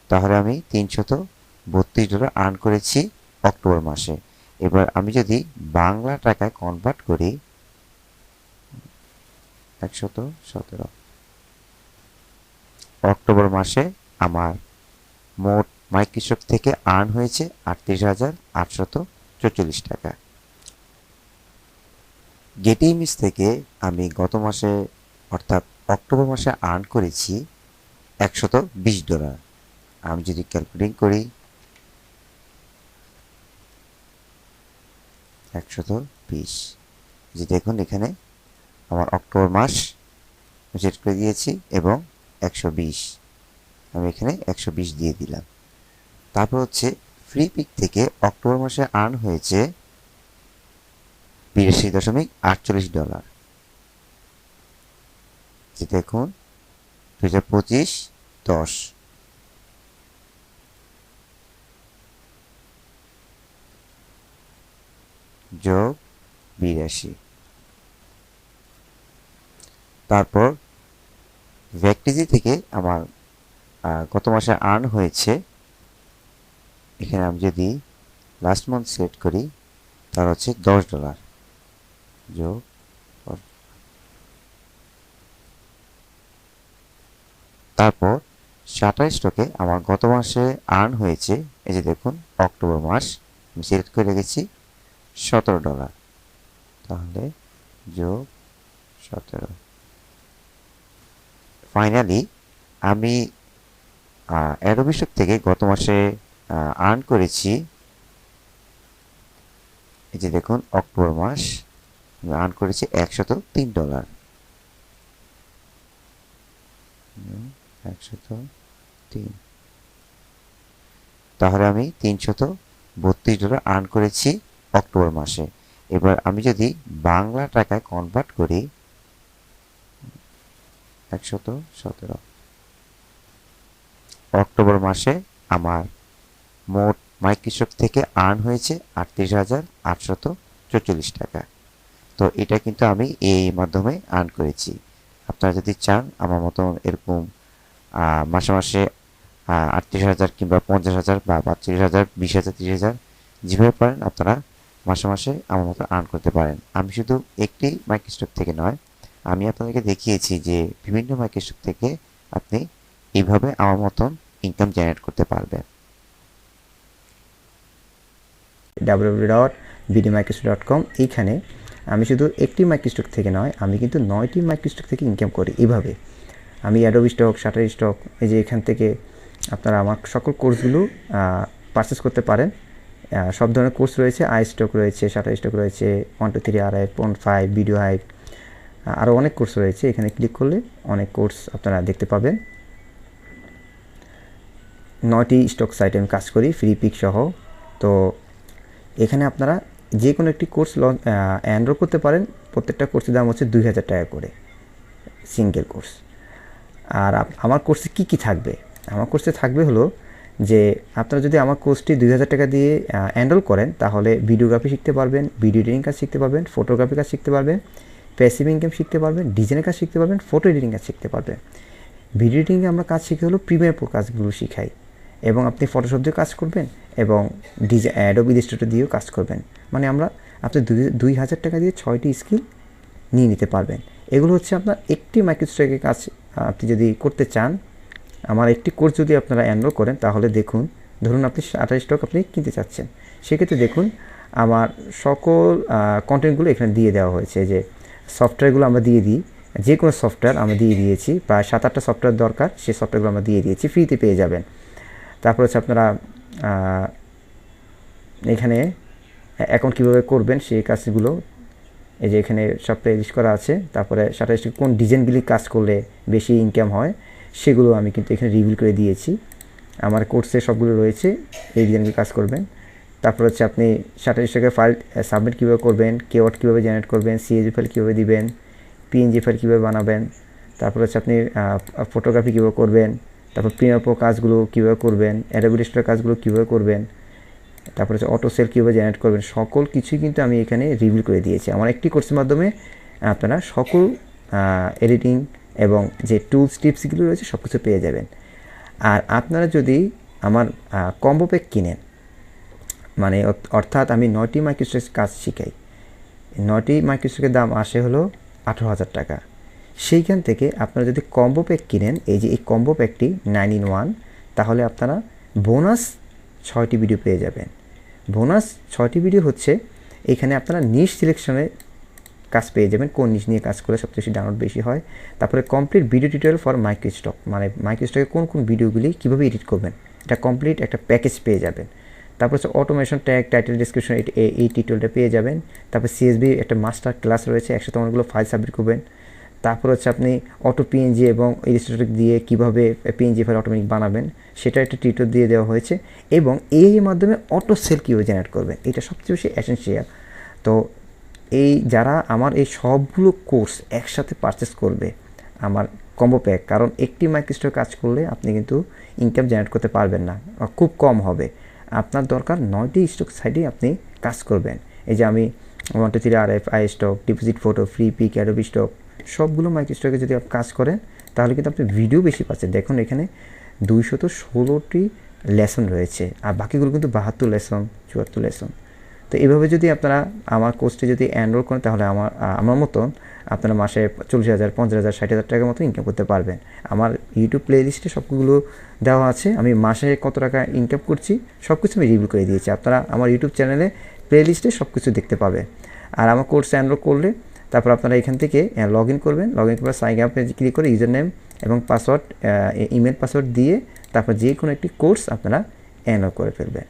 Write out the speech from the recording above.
তাহলে আমি $332 আর্ন করেছি অক্টোবর মাসে। এবার আমি যদি বাংলা টাকায় কনভার্ট করি 117, অক্টোবর মাসে আমার মোট মাইক্রোসফট থেকে আর্ন হয়েছে 38,844 টাকা। গেট ইমেজ থেকে আমি গত মাসে অর্থাৎ অক্টোবর মাসে আর্ন করেছি $120। আমি যদি ক্যালকুলেট করি 120, যে দেখুন এখানে আমার অক্টোবর মাস সেট করে দিয়েছি এবং 120 আমি এখানে 120 দিয়ে দিলাম। তারপর হচ্ছে ফ্রি পিক থেকে অক্টোবর মাসে আর্ন হয়েছে $82.48। যে দেখুন 2025-10 যোগ 82। তারপর ভ্যাকটিজি থেকে আমার গত মাসে আর্ন হয়েছে, এখানে আমি যদি লাস্ট মান্থ সিলেক্ট করি তাহলে হচ্ছে $10 যোগ। তারপর শাটার স্টকে আমার গত মাসে আর্ন হয়েছে, এই যে দেখুন অক্টোবর মাস আমি সিলেক্ট করে রেখেছি $17, তাহলে যোগ 17। ফাইনালি আমি অ্যাডোবি স্টক থেকে গত মাসে আর্ন করেছি, এই যে দেখুন অক্টোবর মাস আমি আর্ন করেছি $103। 103, তাহলে আমি $332 আর্ন করেছি অক্টোবর মাসে। এবার আমি যদি বাংলা টাকায় কনভার্ট করি 117, অক্টোবর মাসে আমার মোট মাইক্রোসফট থেকে আর্ন হয়েছে 38,844 টাকা। তো এটা কিন্তু আমি এই মাধ্যমে আর্ন করেছি। আপনারা যদি চান আমার মতন এরকম মাসে মাসে 38,000 কিংবা 50,000 বা 45,000, 20,000, 30,000 যেভাবে পারেন আপনারা মাসে মাসে আমার মতো আর্ন করতে পারেন। আমি শুধু একটি মাইক্রোসফট থেকে নয়, আমি আপনাদেরকে দেখিয়েছি যে বিভিন্ন মাইক্রোসফট থেকে আপনি এইভাবে আমার মতন ইনকাম জেনারেট করতে পারবেন। www.bdmicrosoft.com এইখানে আমি শুধু একটি মাইক্রোস্টক থেকে নয়, আমি কিন্তু 9টি মাইক্রোস্টক থেকে ইনকাম করি। এইভাবে আমি অ্যাডোবি স্টক, শাটার স্টক, এই যে এখান থেকে আপনারা আমার সকল কোর্সগুলো পারচেস করতে পারেন। সব ধরনের কোর্স রয়েছে, আই স্টক রয়েছে, শাটার স্টক রয়েছে, 1 2 3 RF, 5 ভিডিও হাইভ, আরও অনেক কোর্স রয়েছে। এখানে ক্লিক করলে অনেক কোর্স আপনারা দেখতে পাবেন। 9টি স্টক সাইটে আমি কাজ করি ফ্রি পিক সহ। তো এখানে আপনারা যে কোনো একটি কোর্স এনরোল করতে পারেন। প্রত্যেকটা কোর্সের দাম হচ্ছে 2,000 টাকা করে সিঙ্গেল কোর্স। আর আমার কোর্সে কী কী থাকবে? আমার কোর্সে থাকবে হলো যে আপনারা যদি আমার কোর্সটি 2,000 টাকা দিয়ে এনরোল করেন তাহলে ভিডিওগ্রাফি শিখতে পারবেন, ভিডিও এডিটিং কাজ শিখতে পারবেন, ফটোগ্রাফি কাজ শিখতে পারবেন, প্যাসিভ ইনকাম শিখতে পারবেন, ডিজাইনের কাজ শিখতে পারবেন, ফটো এডিটিং কাজ শিখতে পারবেন। ভিডিও এডিটিংয়ে আমরা কাজ শিখে হলো প্রিমিয়ার প্রো কাজগুলো শিখাই, এবং আপনি ফটোশপ দিয়ে কাজ করবেন এবং অ্যাডোবি ইলাস্ট্রেটর দিয়েও কাজ করবেন। মানে আপনি 2,000 টাকা দিয়ে 6টি স্কিল নিয়ে নিতে পারবেন। এগুলো হচ্ছে আপনার একটি মাইক্রোসফটের কাজ আপনি যদি করতে চান, আমার একটি কোর্স যদি আপনারা এনরোল করেন তাহলে দেখুন, ধরুন আপনি শাটার স্টক আপনি কিনতে চাচ্ছেন, সেক্ষেত্রে দেখুন আমার সকল কন্টেন্টগুলো এখানে দিয়ে দেওয়া হয়েছে। যে সফটওয়্যারগুলো আমরা দিয়ে দিই, যে কোনো সফটওয়্যার আমরা দিয়ে দিয়েছি, প্রায় 7-8টা সফটওয়্যার দরকার, সেই সফটওয়্যারগুলো আমরা দিয়ে দিয়েছি, ফ্রিতে পেয়ে যাবেন। তারপর হচ্ছে আপনারা এখানে অ্যাকাউন্ট কীভাবে করবেন সেই কাজগুলো এই যে এখানে সব প্লেলিস্ট করা আছে। তারপরে শাটার স্টক কোন ডিজাইনগুলি কাজ করলে বেশি ইনকাম হয় সেগুলো আমি কিন্তু এখানে রিভিল করে দিয়েছি। আমার কোর্সে সবগুলো রয়েছে, এই ডিজাইনগুলি কাজ করবেন। তারপর হচ্ছে আপনি শাটার স্টকের ফাইল সাবমিট কীভাবে করবেন, কিওয়ার্ড কীভাবে জেনারেট করবেন, সিএসভি ফাইল কীভাবে দিবেন, পিএনজি ফাইল কীভাবে বানাবেন, তারপর হচ্ছে আপনি ফটোগ্রাফি কীভাবে করবেন, তারপর প্রিমিয়ার প্রো কাজগুলো কীভাবে করবেন, অ্যাডোবি ইলাস্ট্রেটর কাজগুলো কীভাবে করবেন, তারপরে হচ্ছে অটো সেল কীভাবে জেনারেট করবেন, সকল কিছুই কিন্তু আমি এখানে রিভিল করে দিয়েছি। আমার একটি কোর্সের মাধ্যমে আপনারা সকল এডিটিং এবং যে টুলস টিপসগুলো রয়েছে সব কিছু পেয়ে যাবেন। আর আপনারা যদি আমার কম্বো প্যাক কিনেন, মানে অর্থাৎ আমি 9টি মাইক্রোস্ট্রাক্স কাজ শিখাই, 9টি মাইক্রোস্ট্রাকের দাম আসে হলো 18,000 টাকা। সেইখান থেকে আপনারা যদি কম্বো প্যাক কিনেন, এই যে এই কম্বো প্যাকটি 9 in 1, তাহলে আপনারা বোনাস 6টি ভিডিও পেয়ে যাবেন। বোনাস 6টি ভিডিও হচ্ছে এখানে আপনারা নিশ সিলেকশনে কাজ পেয়ে যাবেন, কোন নিশ নিয়ে কাজ করলে সবচেয়ে বেশি ডাউনলোড বেশি হয়। তারপরে complete video tutorial for microstock, মানে মাইক্রোস্টকে কোন কোন ভিডিওগুলি কীভাবে এডিট করবেন, এটা কমপ্লিট একটা প্যাকেজ পেয়ে যাবেন। তারপর হচ্ছে অটোমেশন, ট্যাগ, টাইটেল, ডিসক্রিপশন, এই টিউটোরিয়ালটা পেয়ে যাবেন। তারপর সিএসবি একটা মাস্টার ক্লাস রয়েছে, 100 অনেকগুলো ফাইল সাবমিট করবেন। তারপর হচ্ছে আপনি অটো পিএনজি এবং ইলাস্ট্রেটর দিয়ে কীভাবে পিএনজি ফাইল অটোমেটিক বানাবেন সেটা একটা টিউটোরিয়াল দিয়ে দেওয়া হয়েছে, এবং এই মাধ্যমে অটো সেল কীভাবে জেনারেট করবেন, এটা সবচেয়ে বেশি এসেনশিয়াল। তো এই যারা আমার এই সবগুলো কোর্স একসাথে পারচেস করবে আমার কম্বো প্যাক, কারণ একটি মাইক্রোস্টক কাজ করলে আপনি কিন্তু ইনকাম জেনারেট করতে পারবেন না, খুব কম হবে। আপনার দরকার 9টি স্টক সাইডে আপনি কাজ করবেন। এই যে আমি 1 2 3 RF, iStock, deposit photo, Freepik, Adobe stock, সবগুলো মাইক্রোস্টকে যদি আপনি কাজ করেন তাহলে কিন্তু আপনি ভিডিও বেশি পাচ্ছেন। দেখুন এখানে 216টি লেসন রয়েছে, আর বাকিগুলো কিন্তু 72 লেসন, 74 লেসন। তো এইভাবে যদি আপনারা আমার কোর্সটি যদি এনরোল করেন তাহলে আমার মতন আপনারা মাসে 40,000, 50,000, 60,000 টাকার মতো ইনকাম করতে পারবেন। আমার ইউটিউব প্লে লিস্টে সবগুলো দেওয়া আছে, আমি মাসে কত টাকা ইনকাম করছি সব কিছু আমি রিভিউ করে দিয়েছি। আপনারা আমার ইউটিউব চ্যানেলে প্লে লিস্টে সব কিছু দেখতে পাবেন। আর আমার কোর্স এনরোল করলে তারপর আপনারা এখান থেকে লগ ইন করবেন, লগ ইন করে সাইন আপে ক্লিক করে ইউজার নেম এবং পাসওয়ার্ড, ইমেল পাসওয়ার্ড দিয়ে তারপর যে কোনো একটি কোর্স আপনারা এনরোল করে ফেলবেন।